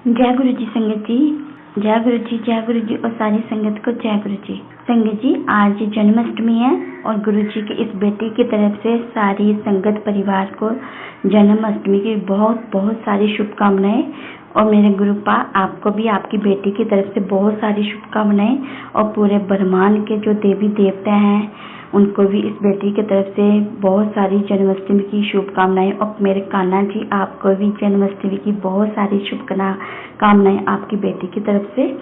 जय गुरु जी संगत जी। जय गुरु जी, जय गुरु जी और सारी संगत को जय गुरु जी। संगत जी, आज जन्माष्टमी है और गुरु जी के इस बेटी की तरफ से सारी संगत परिवार को जन्माष्टमी की बहुत बहुत सारी शुभकामनाएं। और मेरे गुरुपा आपको भी आपकी बेटी की तरफ से बहुत सारी शुभकामनाएं और पूरे ब्रह्मांड के जो देवी देवता हैं उनको भी इस बेटी की तरफ से बहुत सारी जन्माष्टमी की शुभकामनाएं। और मेरे कान्हा जी आपको भी जन्माष्टमी की बहुत सारी शुभकामनाएं आपकी बेटी की तरफ से।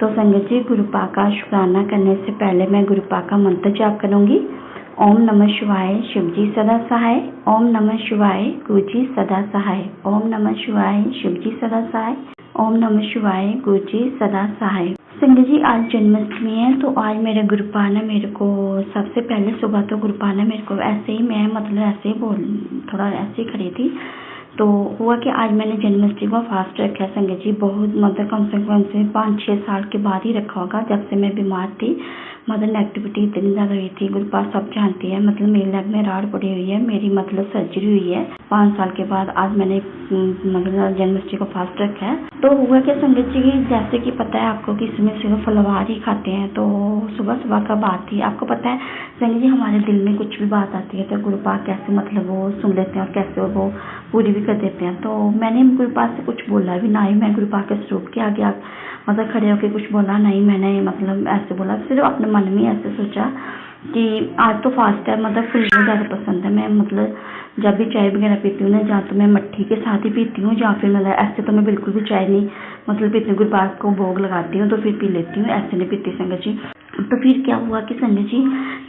तो संगत जी, गुरुपा का शुक्राना करने से पहले मैं गुरुपा का मंत्र जाप करूंगी। ओम नमः शिवाय, शिव जी सदा सहाय। ओम नमः शिवाय, गुरु जी सदा सहाय। ओम नमः शिवाय, शिव जी सदा सहाय। ओम नमः शिवाय, गुरु जी सदा सहाय। संगत जी, आज जन्माष्टमी है तो आज मेरे गुरुपा ने मेरे को सबसे पहले सुबह तो गुरुपा ने मेरे को ऐसे ही मैं मतलब ऐसे ही थोड़ा ऐसे ही खड़ी थी तो हुआ कि आज मैंने जन्माष्टमी को फास्ट रखा है। संगत जी, बहुत मतलब कम से 5-6 साल के बाद ही रखा होगा, जब से मैं बीमार थी। मतलब नेगेटिविटी इतनी ज़्यादा हुई थी, गुरुपा सब जानती है। मतलब मेरे लेग में राड़ पड़ी हुई है, मेरी मतलब सर्जरी हुई है। 5 साल के बाद आज मैंने मतलब जन्माष्टमी को फास्ट रखा है। तो हुआ क्या संगत जी, जैसे कि पता है आपको कि इसमें सिर्फ फलवार ही खाते हैं। तो सुबह सुबह का बात थी, आपको पता है संगत जी, हमारे दिल में कुछ भी बात आती है तो गुरुपा कैसे मतलब वो सुन लेते हैं और कैसे वो पूरी भी कर देते हैं। तो मैंने गुरुपा से कुछ बोला भी ना ही, मैं गुरुपा के स्वरूप के आगे मतलब खड़े होकर कुछ बोला नहीं। मैंने मतलब ऐसे बोला, सिर्फ अपने मन में ऐसे सोचा कि आज तो फास्ट है। मतलब फुल ज़्यादा पसंद है। मैं मतलब जब भी चाय वगैरह पीती हूँ ना, जहाँ तो मैं मट्ठी के साथ ही पीती हूँ, या फिर मतलब ऐसे तो मैं बिल्कुल भी चाय नहीं मतलब पीती हूँ। गुरुपा को भोग लगाती हूँ तो फिर पी लेती हूँ, ऐसे नहीं पीती संगत जी। तो फिर क्या हुआ कि संगत जी,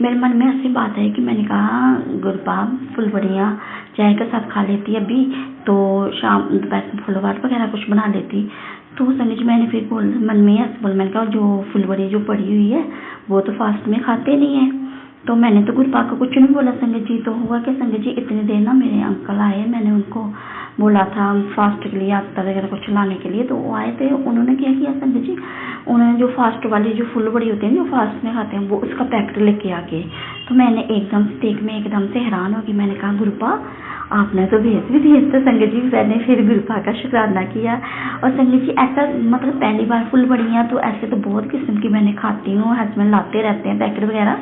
मेरे मन में ऐसी बात है कि मैंने कहा गुरुपा फुल बढ़िया चाय के साथ खा लेती अभी, तो शाम दोपहर फुलवार वगैरह कुछ बना लेती। तो संगत जी, मैंने फिर मन में ऐसे बोला, मैंने कहा जो फुलवड़ी जो पड़ी हुई है वो तो फास्ट में खाते नहीं है। तो मैंने तो गुरुपा को कुछ नहीं बोला संगत जी। तो हुआ क्या संगत जी, इतनी देर ना मेरे अंकल आए, मैंने उनको बोला था फास्ट के लिए आटा वगैरह कुछ लाने के लिए। तो वो आए थे, उन्होंने क्या किया संगत जी, उन्होंने जो फास्ट वाली जो फुल बड़ी होती है जो फास्ट में खाते हैं वो उसका पैकेट लेके आ गए। तो मैंने एकदम से देख में एकदम से हैरान होगी। मैंने कहा गुरुपा आपने तो भेज भी दिए। तो संगत जी मैंने फिर गुरुपा का शुक्राना किया। और संगत जी ऐसा मतलब पहली बार फुल बड़ियाँ तो ऐसे तो बहुत किस्म की मैंने खाती हूँ, हस्बैंड लाते रहते हैं पैकेट वगैरह,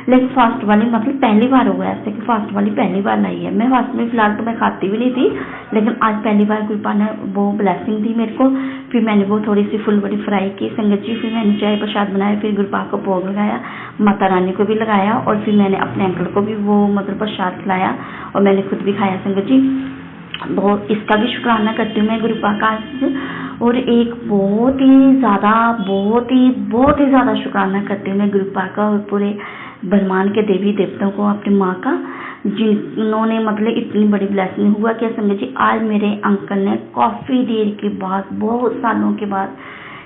लेकिन फास्ट वाली मतलब पहली बार हुआ ऐसे कि फास्ट वाली पहली बार लाई है। मैं फास्ट में फिलहाल तो मैं खाती भी नहीं थी, लेकिन आज पहली बार गुरुपा ने वो ब्लेसिंग दी मेरे को। फिर मैंने वो थोड़ी सी फुल बड़ी फ्राई की संगत जी। फिर मैंने चाय प्रसाद बनाया, फिर गुरुपा को भोग लगाया, माता रानी को भी लगाया और फिर मैंने अपने अंकल को भी वो मतलब प्रसाद खिलाया और मैंने खुद भी खाया संगत जी। बहुत इसका भी शुक्राना करती हूँ मैं गुरुपा का। और एक बहुत ही ज़्यादा शुक्राना करती हूँ मैं गुरुपा का और पूरे ब्रह्मांड के देवी देवताओं को, अपनी माँ का, जिन्होंने मतलब इतनी बड़ी ब्लेसिंग। हुआ क्या संगत जी, आज मेरे अंकल ने काफ़ी देर के बाद, बहुत सालों के बाद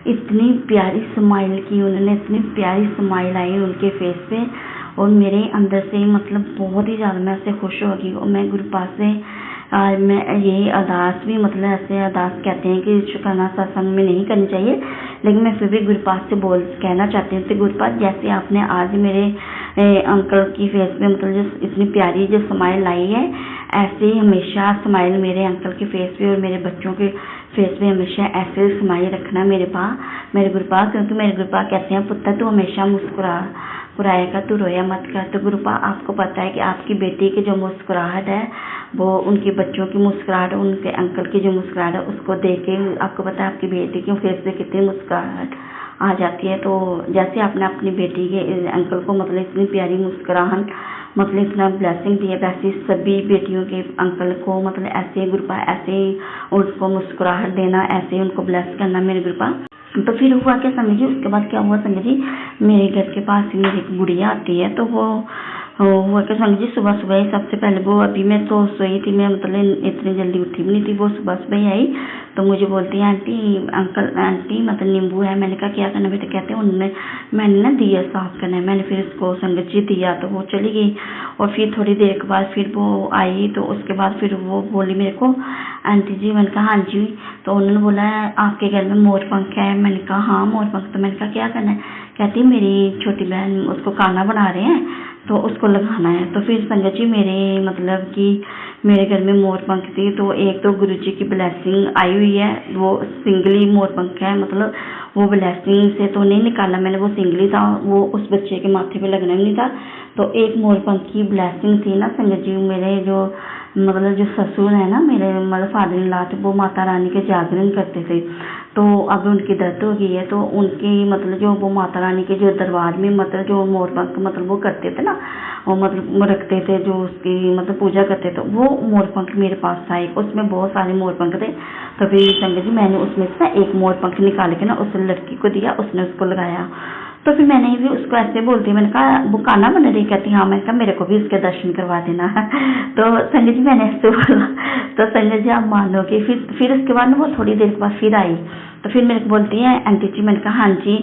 इतनी प्यारी स्माइल की। उन्होंने इतनी प्यारी स्माइल आई उनके फेस पे और मेरे अंदर से मतलब बहुत ही ज़्यादा मैं उससे खुश हो गई। और मैं गुरुपा से आज मैं यही अरदास भी मतलब ऐसे अरदास कहते हैं कि शुक्राना सत्संग में नहीं करनी चाहिए, लेकिन मैं फिर भी गुरुपा से कहना चाहती हूँ कि गुरुपा जैसे आपने आज मेरे अंकल की फेस पे मतलब जो इतनी प्यारी जो स्माइल लाई है, ऐसे ही हमेशा स्माइल मेरे अंकल के फेस पे और मेरे बच्चों के फेस पे हमेशा ऐसे स्माइल रखना मेरे गुरुपा। क्योंकि मेरे गुरुपा कहते हैं पुत्र तू हमेशा मुस्कुराएगा, तू रोया मत कर। तो गुरुपा आपको पता है कि आपकी बेटी की जो मुस्कुराहट है वो उनके बच्चों की मुस्कुराहट, उनके अंकल की जो मुस्कुराहट है उसको देख के आपको पता है आपकी बेटी के फेस पे कितनी मुस्कुराहट आ जाती है। तो जैसे आपने अपनी बेटी के अंकल को मतलब इतनी प्यारी मुस्कुराहट मतलब इतना ब्लेसिंग दी है, वैसे सभी बेटियों के अंकल को मतलब ऐसे गुरुपा ऐसे ही उनको मुस्कुराहट देना, ऐसे ही उनको ब्लेस करना मेरे गुरुपा। तो फिर हुआ क्या संगत जी, उसके बाद क्या हुआ संगत जी, मेरे घर के पास ही मेरी एक गुड़िया आती है। तो वो हुआ क्या संगत जी, सुबह सुबह ही सबसे पहले वो, अभी मैं तो सोई थी, मैं मतलब इतनी जल्दी उठी भी नहीं थी। वो सुबह सुबह ही आई तो मुझे बोलती है आंटी मतलब नींबू है। मैंने कहा क्या करना बेटा, कहते हैं मैंने ना दिया साफ करना है। मैंने फिर उसको संगत जी दिया तो वो चली गई। और फिर थोड़ी देर के बाद फिर वो आई तो उसके बाद फिर वो बोली मेरे को आंटी जी। मैंने कहा हाँ जी। तो उन्होंने बोला आपके घर में मोर पंख है। मैंने कहा हाँ मोर पंख। तो मैंने कहा क्या करना है, कहती मेरी छोटी बहन उसको खाना बना रहे हैं तो उसको लगाना है। तो फिर संगत जी मेरे मतलब कि मेरे घर में मोर पंख थी, तो एक तो गुरु जी की ब्लेसिंग आई हुई है, वो सिंगली मोर पंख है, मतलब वो ब्लेसिंग से तो नहीं निकाला मैंने, वो सिंगली था, वो उस बच्चे के माथे पे लगना ही नहीं था। तो एक मोर पंख की ब्लेसिंग थी ना संगत जी। मेरे जो मतलब जो ससुर है ना मेरे, मतलब फादर इन लॉ थे, वो माता रानी के जागरण करते थे। तो अब उनकी डेथ हो गई है, तो उनकी मतलब जो वो माता रानी के जो दरबार में मतलब जो मोर पंख मतलब वो करते थे ना, वो मतलब रखते थे, जो उसकी मतलब पूजा करते थे, वो मोर पंख मेरे पास था एक, उसमें बहुत सारे मोर पंख थे। तो फिर संगत जी मैंने उसमें से एक मोर पंख निकाल के ना उस लड़की को दिया, उसने उसको लगाया। तो फिर मैंने भी उसको ऐसे बोलती, मैंने कहा वो काना बन रही, कहती हाँ। मैंने कहा मेरे को भी उसके दर्शन करवा देना। तो संगत जी मैंने ऐसे बोला, तो संगत जी आप मानोगे, फिर उसके बाद ना वो थोड़ी देर के बाद फिर आई। तो फिर मेरे को बोलती है आंटी जी, मैंने कहा हाँ जी।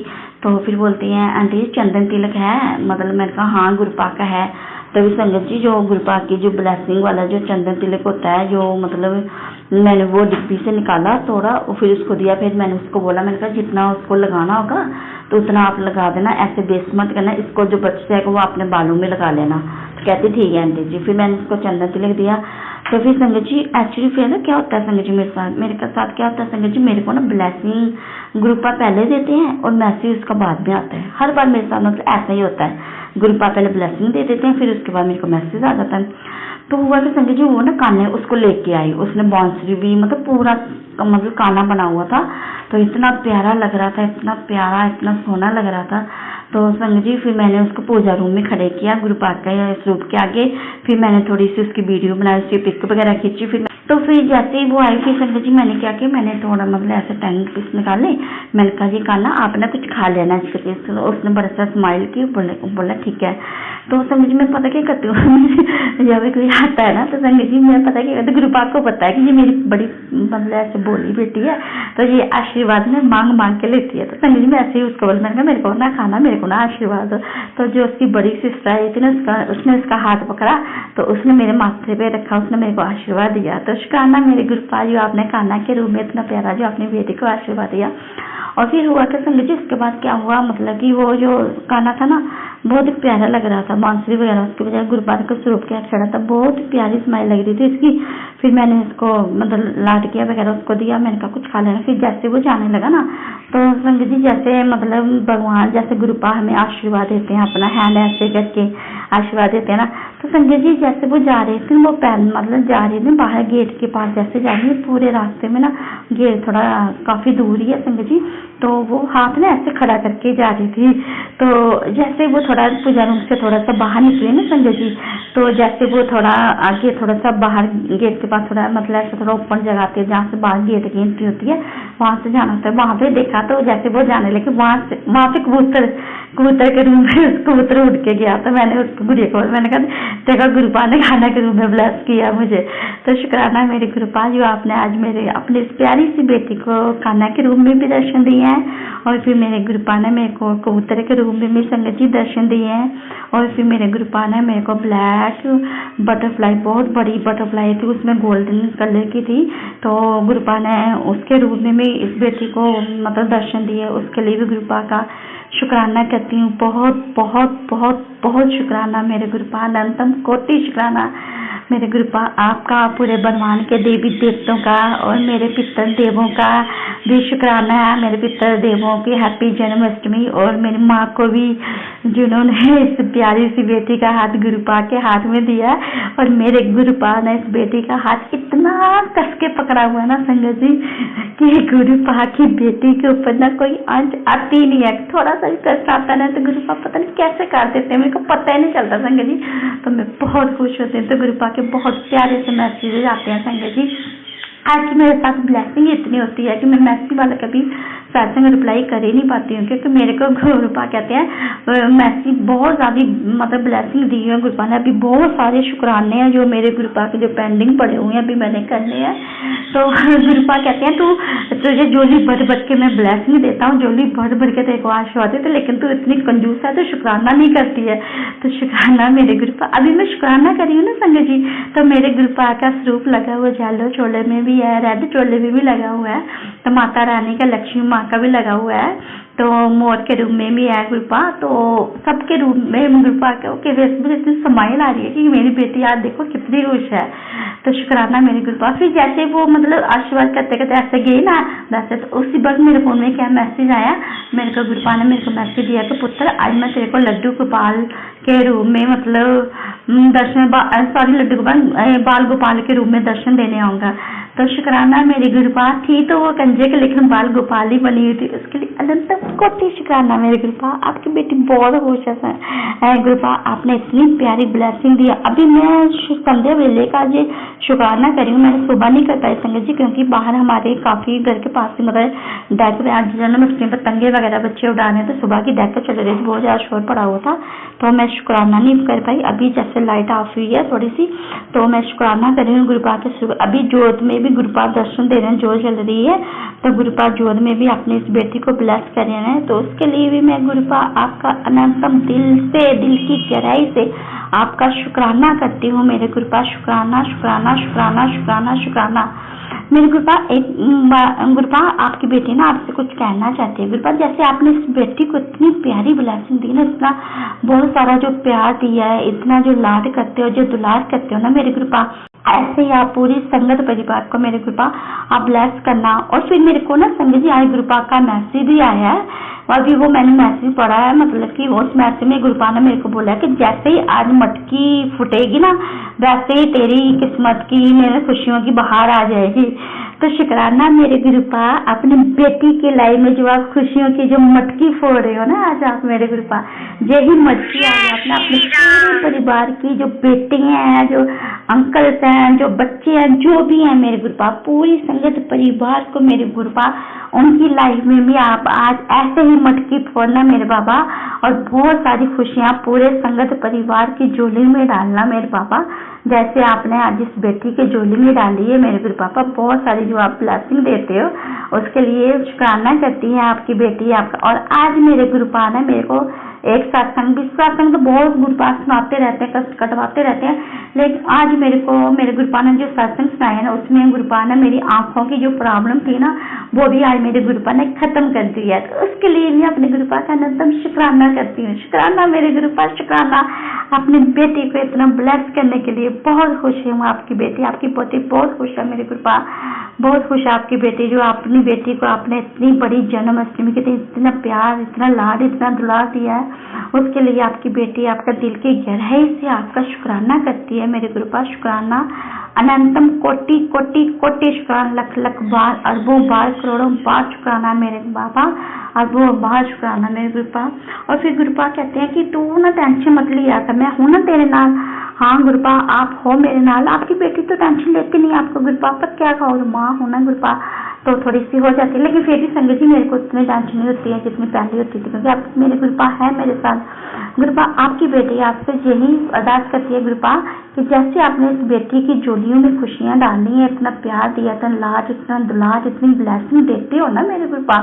तो फिर बोलती हैं आंटी जी चंदन तिलक है, मतलब मैंने कहा हाँ गुरुपाक का है। तभी संगत जी जो गुरुपाक की जो ब्लेसिंग वाला जो चंदन तिलक होता है, जो मतलब मैंने वो डिब्बी से निकाला थोड़ा, फिर उसको दिया। फिर मैंने उसको बोला, मैंने कहा जितना उसको लगाना होगा तो उतना आप लगा देना, ऐसे वेस्ट मत करना, इसको जो बच जाएगा वो अपने बालों में लगा लेना। तो कहती ठीक है आंटी जी। फिर मैंने उसको चंदन तिलक दिया। तो फिर संगत जी एक्चुअली फिर ना क्या होता है संगत जी, मेरे साथ क्या होता है संगत जी, मेरे को ना ब्लेसिंग गुरुपा पहले देते हैं और मैसेज उसका बाद में आता है। हर बार मेरे साथ मतलब ऐसा ही होता है, गुरुपा पहले ब्लेसिंग दे देते हैं, फिर उसके बाद मेरे को मैसेज आ जाता है। तो हुआ कि संगत जी वो ना कान्हा उसको लेके आई, उसने बांसुरी भी मतलब पूरा मतलब कान्हा बना हुआ था। तो इतना प्यारा लग रहा था, इतना प्यारा, इतना सोना लग रहा था। तो संगत जी फिर मैंने उसको पूजा रूम में खड़े किया गुरुपाक के स्वरूप के आगे। फिर मैंने थोड़ी सी उसकी वीडियो बनाई, उसकी पिक वगैरह खींची। फिर तो फिर जैसे ही वो आई, फिर संगत जी मैंने क्या किया, मैंने थोड़ा मतलब ऐसे टैंक पीस निकाले। मैंने कहा जी कान्हा आप ना कुछ खा लेना इसके पीस। तो उसने बड़ा सा स्माइल की, बोला ठीक है। तो संगत जी मैं पता क्या करती हूँ, जब भी कोई आता है ना तो संगत जी मैं पता क्या करती हूँ, गुरुपाक को पता है कि ये मेरी बड़ी मतलब ऐसे बोली बेटी है, तो ये आशीर्वाद में मांग मांग के लेती है। तो संगत जी मैं ऐसे ही उसको बोला, मैंने कहा मेरे को ना खाना, मेरे को ना आशीर्वाद। तो जो उसकी बड़ी सिस्टर आई थी ना, उसने उसका हाथ पकड़ा, तो उसने मेरे माथे पे रखा, उसने मेरे को आशीर्वाद दिया। तो शुक्राना मेरे गुरुपा जी, आपने कान्हा के रूप में इतना प्यारा जो अपनी बेटी को आशीर्वाद दिया। और फिर हुआ क्या संगत जी, उसके बाद क्या हुआ मतलब कि वो जो कान्हा था ना बहुत ही प्यारा लग रहा था, बांसुरी वगैरह उसके बजाय गुरुपाक के स्वरूप के चढ़ा था, बहुत प्यारी स्माइल लग रही थी इसकी। फिर मैंने उसको मतलब लाडकिया वगैरह उसको दिया, मैंने कहा कुछ खा लेना। फिर जैसे वो जाने लगा ना, तो संगत जी जैसे मतलब भगवान जैसे गुरुपा हमें आशीर्वाद देते हैं, अपना हैंड ऐसे करके आशीर्वाद देते हैं ना, तो संगत जी जैसे वो जा रहे थे, वो पैर मतलब जा रहे थे बाहर गेट के पास, जैसे जा रही है पूरे रास्ते में ना, गेट थोड़ा काफी दूर ही है संगत जी। तो वो हाथ ना ऐसे खड़ा करके जा रही थी। तो जैसे वो थोड़ा पूजा रूम से थोड़ा सा बाहर निकले ना संगत जी, तो जैसे वो थोड़ा आगे थोड़ा सा बाहर गेट के पास थोड़ा मतलब ऐसा थोड़ा ऊपर जगह आती है जहाँ से बाहर गेट की एंट्री होती है, वहां से जाना होता है। वहां पे देखा तो जैसे वो जाने लगे, वहां से कबूतर के रूम में कबूतर उड़ के गया। तो मैंने उसको गुड़िया को मैंने कहा देखो गुरुपा ने खाना के रूम में ब्लेस किया मुझे। तो शुक्राना मेरे गुरुपा जो आपने आज मेरे अपनी इस प्यारी सी बेटी को खाना के रूम में भी दर्शन दिए हैं, और फिर मेरे गुरुपा ने मेरे को कबूतर के रूम में भी संगत जी दर्शन दिए हैं। और फिर मेरे गुरुपा ने मेरे को ब्लैक बटरफ्लाई, बहुत बड़ी बटरफ्लाई थी, उसमें गोल्डन कलर की थी, तो गुरुपा ने उसके रूप में भी इस बेटी को मतलब दर्शन दिए। उसके लिए भी गुरुपा का शुक्राना करती हूँ, बहुत बहुत बहुत बहुत शुक्राना मेरे गुरुपा, अनंतम कोटि शुक्राना मेरे गुरुपा आपका, पूरे ब्रह्मांड के देवी देवताओं का और मेरे पितर देवों का भी शुक्राना है। मेरे पितर देवों की हैप्पी जन्माष्टमी, और मेरी माँ को भी जिन्होंने इस प्यारी सी बेटी का हाथ गुरुपा के हाथ में दिया, और मेरे गुरुपा ने इस बेटी का हाथ इतना कस के पकड़ा हुआ है ना संगत जी कि गुरुपा की बेटी के ऊपर ना कोई आंच आती नहीं है, थोड़ा सा भी कष्ट आता है तो गुरुपा पता नहीं कैसे काट देते हैं, मेरे को पता ही नहीं चलता संगत जी। तो मैं बहुत खुश होती हूँ, तो गुरुपा के बहुत प्यारे से मैसेजेस आते हैं संगत जी। आज की मेरे साथ ब्लेसिंग इतनी होती है कि मैं मैसेज वाला कभी सत्संग रिप्लाई कर ही नहीं पाती हूँ, क्योंकि मेरे को गुरुपा कहते हैं मैसेज बहुत ज़्यादा मतलब ब्लेसिंग दी है गुरुपा ने। अभी बहुत सारे शुक्राने हैं जो मेरे गुरुपा के जो पेंडिंग पड़े हुए हैं, अभी मैंने करने हैं। तो गुरुपा कहते हैं तुझे जोली भर भर के मैं ब्लेसिंग देता हूँ, जोली भर भर के तेरे को आशीर्वाद देते, लेकिन तू इतनी कंजूस है तो शुक्राना नहीं करती है। तो शुक्राना मेरे गुरुपा, अभी मैं शुक्राना करी हूँ ना संगत जी, तो मेरे गुरुपा का स्वरूप लगा हुआ येलो चोले में भी है, रेड चोले में भी लगा हुआ है, तो माता रानी का लक्ष्मी माँ का भी लगा हुआ है। तो मोर के रूप में भी है गुरुपा, तो सबके रूप में गुरुपा के फेस में इतनी स्माइल आ रही है कि मेरी बेटी आज देखो कितनी खुश है। तो शुक्राना मेरे गुरुपा। फिर जैसे वो मतलब आशीर्वाद करते करते ऐसे गई ना, वैसे तो उसी वक्त मेरे फोन में क्या मैसेज आया, मेरे को गुरुपा ने मेरे को मैसेज दिया कि पुत्र आज मैं तेरे को लड्डू गोपाल के रूप में मतलब लड्डू गोपाल बाल गोपाल के रूप में दर्शन देने आऊंगा। तो शुक्राना मेरी गुरुपा। थी तो वो कंजे के लेकिन बाल गोपाल ही बनी हुई थी, उसके लिए अनंत कोटि शुक्राना मेरे गुरुपा। आपकी बेटी बहुत खुश है गुरुपा, आपने इतनी प्यारी ब्लेसिंग दी। अभी मैं संध्या वेले का जी शुक्राना करी हूँ, मैंने सुबह नहीं कर पाई संगत जी, क्योंकि बाहर हमारे काफी घर के पास ही मतलब डेक में आज जन्माष्टमी पतंगे वगैरह बच्चे उड़ा रहे थे, सुबह की डेक चल रही थी, बहुत ज्यादा शोर पड़ा हुआ था, तो मैं शुक्राना नहीं कर पाई। अभी जैसे लाइट ऑफ हुई है थोड़ी सी, तो मैं शुक्राना कर रही हूँ गुरुपा के। अभी जोत में भी गुरुपा दर्शन दे रहे हैं, जोत चल रही है, तो गुरुपा जोत में भी अपनी इस बेटी को ब्लेस कर रहे हैं। तो उसके लिए भी मैं गुरुपा आपका अनंतम दिल से, दिल की गहराई से आपका शुक्राना करती हूँ मेरे गुरुपा। शुक्राना शुक्राना शुक्राना शुक्राना शुक्राना मेरे गुरुपा। एक गुरुपा आपकी बेटी ना आपसे कुछ कहना चाहती है गुरुपा। जैसे आपने इस बेटी को इतनी प्यारी ब्लेसिंग दी ना, इतना बहुत सारा जो प्यार दिया है, इतना जो लाड करते हो, जो दुलार करते हो ना मेरे गुरुपा, ऐसे ही आप पूरी संगत परिवार को मेरे गुरुपा आप ब्लेस करना। और फिर मेरे को ना संगत जी आज गुरुपा का मैसेज भी आया है, और भी वो मैंने मैसेज पढ़ा है, मतलब कि उस मैसेज में गुरुपा ने मेरे को बोला कि जैसे ही आज मटकी फुटेगी ना, वैसे ही तेरी किस्मत की मेरे खुशियों की बहार आ जाएगी। तो शुक्राना मेरे गुरुपा अपनी बेटी की लाइफ में जो आप खुशियों की जो मटकी फोड़ रहे हो ना आज आप मेरे गुरुपा, यही मटकी आज अपने अपने पूरे परिवार की जो बेटियां हैं, जो अंकल्स हैं, जो बच्चे हैं, जो भी हैं मेरे गुरुपा, पूरी संगत परिवार को मेरे गुरुपा उनकी लाइफ में भी आप आज ऐसे ही मटकी फोड़ना मेरे बाबा, और बहुत सारी खुशियां पूरे संगत परिवार की झोली में डालना मेरे बाबा, जैसे आपने आज इस बेटी के झोली में डाली है मेरे गुरु पापा। बहुत सारी जो आप ब्लेसिंग देते हो उसके लिए शुक्राना करती है आपकी बेटी आपका। और आज मेरे गुरु पा ने मेरे को एक सत्संग भी, सत्संग तो बहुत गुरुपा सुनाते रहते हैं, कष्ट कटवाते रहते हैं, लेकिन आज मेरे को मेरे गुरुपा ने जो सत्संग सुनाया है ना, उसमें गुरुपा ने मेरी आंखों की जो प्रॉब्लम थी ना, वो भी आज मेरे गुरुपा ने खत्म कर दी है। तो उसके लिए भी अपने गुरुपा का एकदम शुक्राना करती हूँ। शुक्राना मेरे गुरुपा, शुक्राना अपनी बेटी को इतना ब्लेस करने के लिए। बहुत खुश हूँ आपकी बेटी, आपकी पोती बहुत खुश है मेरे गुरुपा, बहुत खुश है आपकी बेटी, जो अपनी बेटी को आपने इतनी बड़ी जन्माष्टमी के दिन इतना प्यार, इतना लाड, इतना दुलार दिया है, उसके लिए आपकी बेटी आपका दिल की गहराई से आपका शुक्राना करती है मेरे गुरुपा। शुक्राना अनंतम कोटि कोटि कोटि शुक्राना, लख लख बार, अरबों बार, करोड़ों बार शुक्राना मेरे बाबा, अरबों बार शुक्राना मेरे गुरुपा। और फिर गुरुपा कहते हैं कि तू ना टेंशन मत लिया कर, मैं हूं ना तेरे नाल। हाँ गुरुपा आप हो मेरे नाल। आपकी बेटी तो टेंशन लेती नहीं आपको गुरुपा, पर क्या कहो माँ हो ना गुरुपा, तो थोड़ी सी हो जाती है, लेकिन फिर भी संगत जी मेरे को इतनी टेंशन नहीं होती है जितनी पहले होती थी, क्योंकि आप मेरे गुरुपा है मेरे साथ। गुरुपा आपकी बेटी आपसे यही अरदास करती है गुरुपा कि जैसे आपने इस बेटी की झोलियों में खुशियां डाली है, इतना प्यार दिया, इतना लाड, इतना दुलार, इतनी ब्लेसिंग देते हो ना मेरे गुरुपा,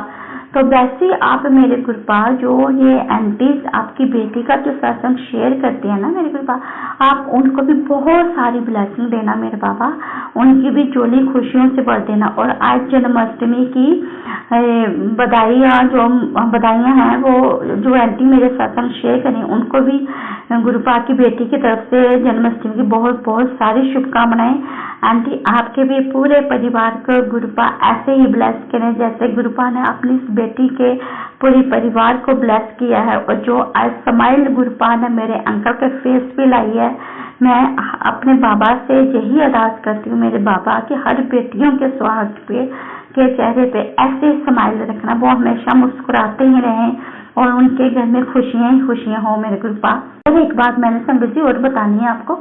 तो वैसे आप मेरे गुरुपा जो ये एंटीज आपकी बेटी का जो सत्संग शेयर करते हैं ना मेरे गुरुपा, आप उनको भी बहुत सारी ब्लेसिंग देना मेरे बाबा, उनकी भी झोली खुशियों से भर देना। और आज जन्माष्टमी की बधाइयाँ हैं, वो जो एंटी मेरे सत्संग शेयर करें उनको भी गुरुपा की बेटी की तरफ से जन्माष्टमी की बहुत बहुत सारी शुभकामनाएं। आंटी आपके भी पूरे परिवार को गुरुपा ऐसे ही ब्लेस करें जैसे गुरुपा ने अपनी इस बेटी के पूरे परिवार को ब्लेस किया है। और जो आज स्माइल गुरुपा ने मेरे अंकल के फेस पे लाई है, मैं अपने बाबा से यही अरदास करती हूँ मेरे बाबा कि हर बेटियों के स्वागत पे के चेहरे पे ऐसे स्माइल रखना, वो हमेशा मुस्कुराते ही रहें और उनके घर में खुशियां ही खुशियां हो मेरे गुरुपा। और एक बात मैंने संगत जी और बतानी है आपको,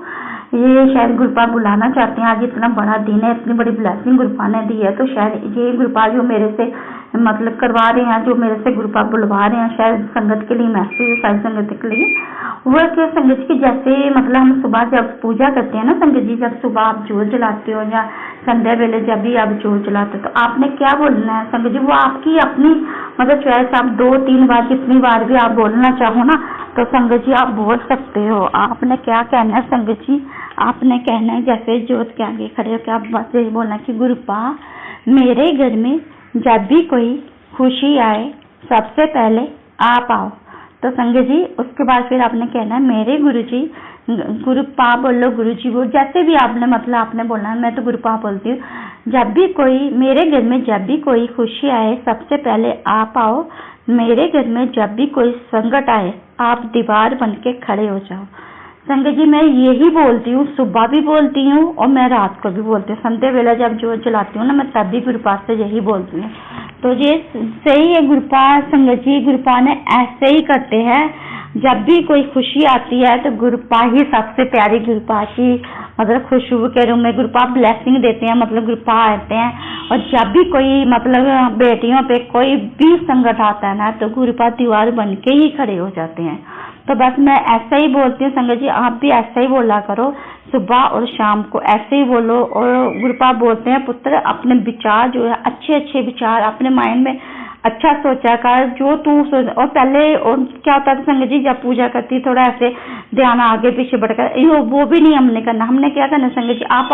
ये शायद गुरुपा बुलाना चाहते हैं, आज इतना बड़ा दिन है, इतनी बड़ी ब्लेसिंग गुरुपा ने दी है, तो शायद ये गुरुपा जो मेरे से मतलब करवा रहे हैं, जो मेरे से गुरुपा बुलवा रहे हैं, शायद संगत के लिए मैसेज, सारी संगत के लिए वो क्या संगत की, जैसे मतलब हम सुबह जब पूजा करते हैं ना संगत जी, जब सुबह आप जोत जलाते हो या संध्या वेले जब भी आप जोत जलाते हो, तो आपने क्या बोलना है संगत जी, वो आपकी अपनी मतलब चॉइस, आप 2-3 बार जितनी बार भी आप बोलना चाहो ना, तो संगत जी आप बोल सकते हो। आपने क्या कहना है संगत जी, आपने कहना है जैसे जोत के आगे खड़े होकर आप बस यही बोलना कि गुरुपा मेरे घर में जब भी कोई खुशी आए, सबसे पहले आप आओ। तो संगत जी उसके बाद फिर आपने कहना है मेरे गुरुजी, गुरुपा बोलो, गुरुजी बोलो, जैसे भी आपने मतलब आपने बोलना है। मैं तो गुरुपा बोलती हूँ। जब भी कोई मेरे घर में जब भी कोई खुशी आए सबसे पहले आप आओ। मेरे घर में जब भी कोई संकट आए आप दीवार बन के खड़े हो जाओ। संगत जी मैं यही बोलती हूँ, सुबह भी बोलती हूँ और मैं रात को भी बोलती हूँ। संध्या वेला जब जो चलाती हूँ ना, मैं तभी गुरुपा से यही बोलती हूँ। तो ये सही है गुरुपा। संगत जी गुरुपा ने ऐसे ही करते हैं। जब भी कोई खुशी आती है तो गुरुपा ही सबसे प्यारी, गुरुपा की मतलब खुशबू के रूम में गुरुपा ब्लेसिंग देते हैं, मतलब गुरुपा आते हैं। और जब भी कोई मतलब बेटियों पे कोई भी संकट आता है ना तो गुरुपा दीवार बन के ही खड़े हो जाते हैं। तो बस मैं ऐसा ही बोलती हूँ संगत जी, आप भी ऐसा ही बोला करो, सुबह और शाम को ऐसे ही बोलो। और गुरुपा बोलते हैं पुत्र अपने विचार जो है अच्छे अच्छे विचार अपने माइंड में अच्छा सोचा कर, जो तू सोच। और पहले और क्या होता था संगत जी, जब पूजा करती थोड़ा ऐसे ध्यान आगे पीछे बढ़कर, यो वो भी नहीं हमने करना। हमने क्या करना संगत जी, आप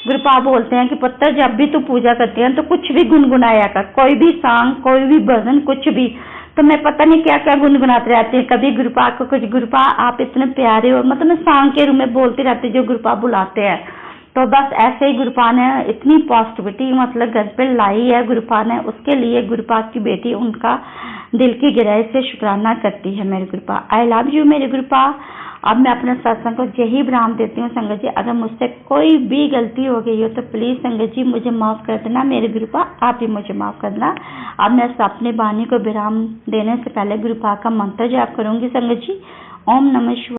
गुरुपा बोलते हैं कि पुत्र जब भी तू पूजा करती है तो कुछ भी गुनगुनाया कर, कोई भी सॉन्ग, कोई भी भजन, कुछ भी। तो मैं पता नहीं क्या क्या गुनगुनाते रहती है। कभी गुरुपा को कुछ, गुरुपा आप इतने प्यारे हो, मतलब मैं सॉन्ग के रूम में बोलती रहती जो गुरुपा बुलाते हैं। तो बस ऐसे ही गुरुपा ने इतनी पॉजिटिविटी मतलब घर पे लाई है गुरुपा ने, उसके लिए गुरुपा की बेटी उनका दिल की गहराई से शुक्राना करती है मेरे गुरुपा। आई लव यू मेरे गुरुपा। अब मैं अपने सत्संग को यही विराम देती हूँ संगत जी, अगर मुझसे कोई भी गलती हो गई हो तो प्लीज संगत जी मुझे माफ कर देना मेरे गुरुपा, आप भी मुझे माफ कर देना। अब मैं अपनी वाणी को विराम देने से पहले गुरुपा का मंत्र जाप करूंगी संगत जी। ओम नमः शिवाय।